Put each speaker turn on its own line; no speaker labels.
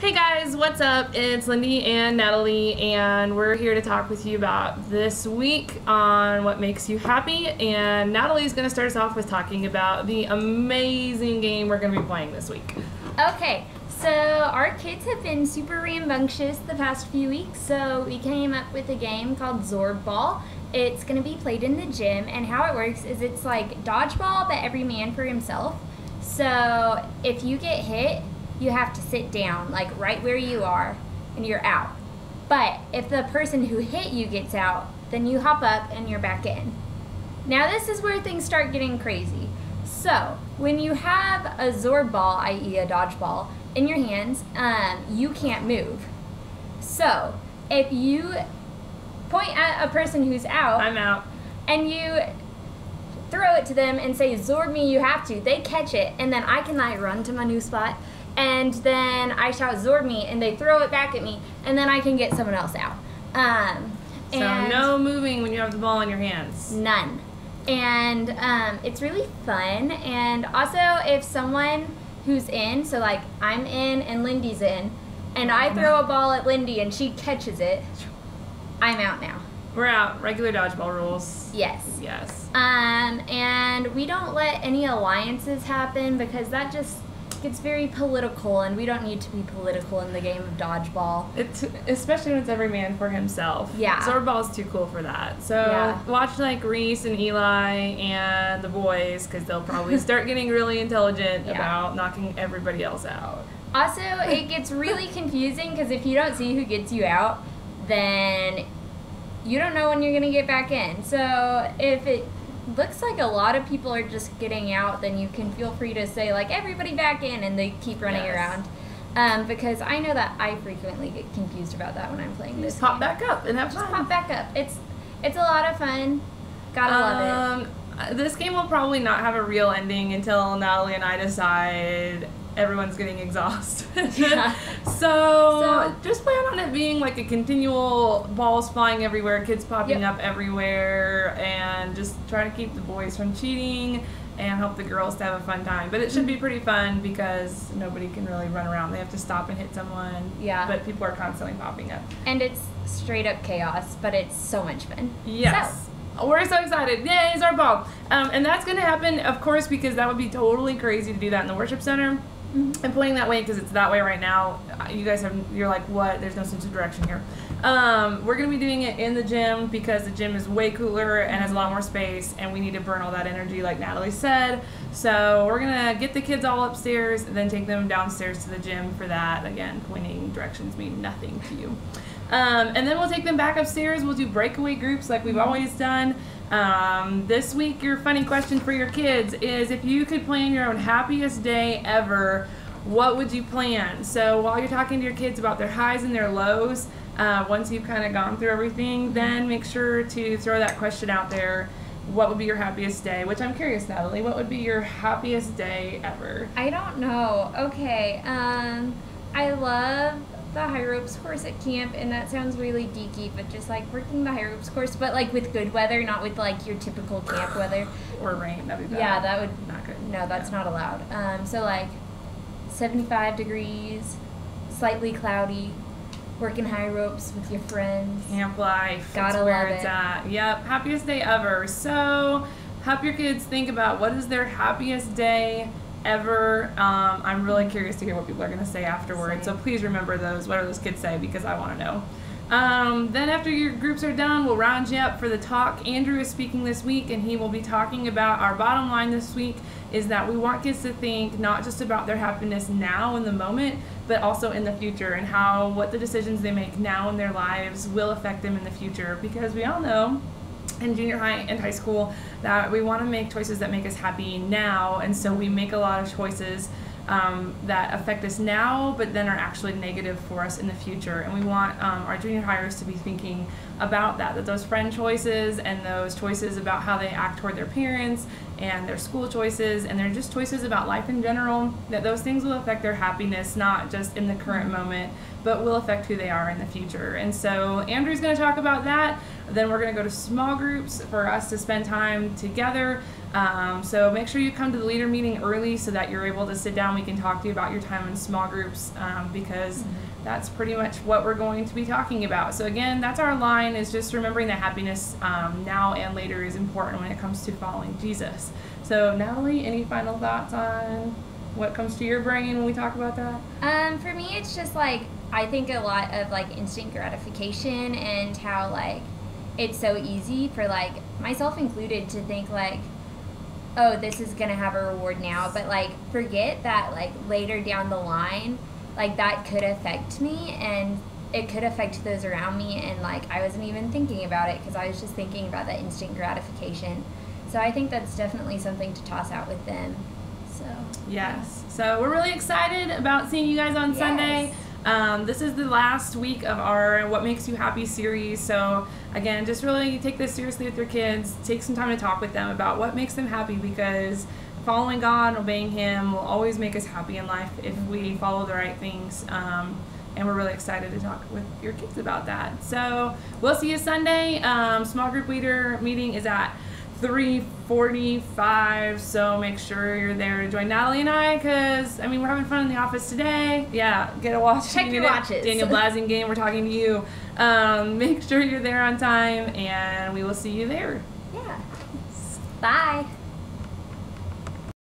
Hey guys, what's up? It's Lindy and Natalie, and we're here to talk with you about this week on what makes you happy. And Natalie's going to start us off with talking about the amazing game we're going to be playing this week.
Okay, so our kids have been super rambunctious the past few weeks, so we came up with a game called Zorb Ball. It's going to be played in the gym, and how it works is it's like dodgeball, but every man for himself. So if you get hit, you have to sit down, like right where you are, and you're out. But if the person who hit you gets out, then you hop up and you're back in. Now this is where things start getting crazy. So when you have a Zorb ball, i.e. a dodgeball, in your hands, you can't move. So if you point at a person who's out,
I'm out,
and you throw it to them and say, Zorb me, you have to, they catch it, and then I can like run to my new spot, and then I shout Zorb me, and they throw it back at me, and then I can get someone else out.
So no moving when you have the ball in your hands.
None. And it's really fun. And also, if someone who's in, so like I'm in and Lindy's in, and I throw a ball at Lindy and she catches it, I'm out now.
We're out. Regular dodgeball rules.
Yes.
Yes.
And we don't let any alliances happen because that just gets very political, and we don't need to be political in the game of dodgeball.
It's especially when it's every man for himself.
Yeah.
Zorbball is too cool for that. So
Yeah.
watch like Reese and Eli and the boys, because they'll probably start getting really intelligent about knocking everybody else out.
Also, it gets really confusing because if you don't see who gets you out, then you don't know when you're going to get back in. So if it looks like a lot of people are just getting out, then you can feel free to say like everybody back in, and they keep running around. Because I know that I frequently get confused about that when I'm playing this.
Just pop back up and have fun.
Just pop back up. It's a lot of fun. Gotta love it.
This game will probably not have a real ending until Natalie and I decide everyone's getting exhausted.
Yeah.
So just plan on it being like a continual balls flying everywhere, kids popping up everywhere, and just try to keep the boys from cheating and help the girls to have a fun time. But it should be pretty fun because nobody can really run around. They have to stop and hit someone.
Yeah.
But people are constantly popping up.
And it's straight up chaos, but it's so much fun.
Yes. So. We're so excited. Yay, it's our ball. And that's going to happen, of course, because that would be totally crazy to do that in the worship center. I'm pointing that way because it's that way right now. You guys you're like, what? There's no sense of direction here. We're going to be doing it in the gym because the gym is way cooler and has a lot more space, and we need to burn all that energy like Natalie said. So we're going to get the kids all upstairs and then take them downstairs to the gym for that. Again, pointing directions mean nothing to you. And then we'll take them back upstairs. We'll do breakaway groups like we've always done. This week, your funny question for your kids is, if you could plan your own happiest day ever, what would you plan? So while you're talking to your kids about their highs and their lows, once you've kind of gone through everything, then make sure to throw that question out there. What would be your happiest day? Which I'm curious, Natalie, what would be your happiest day ever?
I don't know. Okay. I love the high ropes course at camp, and that sounds really geeky, but just like working the high ropes course, but like with good weather, not with like your typical camp weather.
Or rain, that'd be bad.
Yeah, that would
not good.
No, that's not allowed. So like 75 degrees, slightly cloudy, working high ropes with your friends.
Camp life.
Gotta
That's where
love
it's
it.
at. Yep, happiest day ever. So help your kids think about what is their happiest day ever. I'm really curious to hear what people are going to say afterwards.
Same.
So please remember those, whatever those kids say, because I want to know. Then after your groups are done, we'll round you up for the talk. Andrew is speaking this week, and he will be talking about our bottom line this week is that we want kids to think not just about their happiness now in the moment, but also in the future, and how what the decisions they make now in their lives will affect them in the future, because we all know in junior high and high school that we want to make choices that make us happy now, and so we make a lot of choices that affect us now but then are actually negative for us in the future. And we want our junior hires to be thinking about that those friend choices and those choices about how they act toward their parents and their school choices, and their just choices about life in general, that those things will affect their happiness, not just in the current moment, but will affect who they are in the future. And so Andrew's going to talk about that. Then we're going to go to small groups for us to spend time together. So make sure you come to the leader meeting early so that you're able to sit down. We can talk to you about your time in small groups, because that's pretty much what we're going to be talking about. So again, that's our line, is just remembering that happiness now and later is important when it comes to following Jesus. So Natalie, any final thoughts on what comes to your brain when we talk about that?
For me, it's just like, I think a lot of like instant gratification, and how like it's so easy for like myself included to think like, oh, this is gonna have a reward now, but like forget that like later down the line, like that could affect me, and it could affect those around me, and like I wasn't even thinking about it because I was just thinking about that instant gratification. So I think that's definitely something to toss out with them. So
yes, so we're really excited about seeing you guys on Sunday. This is the last week of our What Makes You Happy series. So again, just really take this seriously with your kids. Take some time to talk with them about what makes them happy, because following God, obeying Him will always make us happy in life if we follow the right things. And we're really excited to talk with your kids about that. So we'll see you Sunday. Small group leader meeting is at 3:45, so make sure you're there to join Natalie and I, because I mean we're having fun in the office today. Yeah, get a watch.
Check your watches.
Daniel Blasing game. We're talking to you. Make sure you're there on time, and we will see you there.
Yeah. Bye.